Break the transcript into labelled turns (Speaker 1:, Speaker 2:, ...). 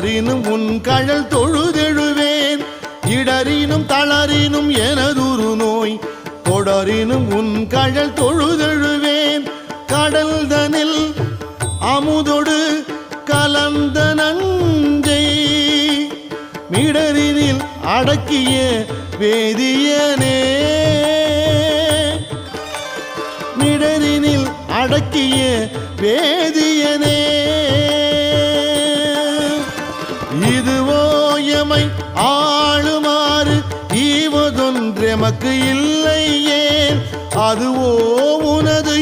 Speaker 1: தொடரினும் உன் கழல் தொழுதெழுவேன் இடரினும் தளரினும் எனதுரு நோய் தொடரினும் உன் கழல் தொழுதெழுவேன் கடல் தனில் அமுதொடு கலந்த நஞ்சை மிடரினில் அடக்கிய வேதியனே மிடரினில் அடக்கிய வேதியனே இதுவோ எமை ஆளுமாறு ஈவதொன்றெமக்கு இல்லையே அதுவோ உனது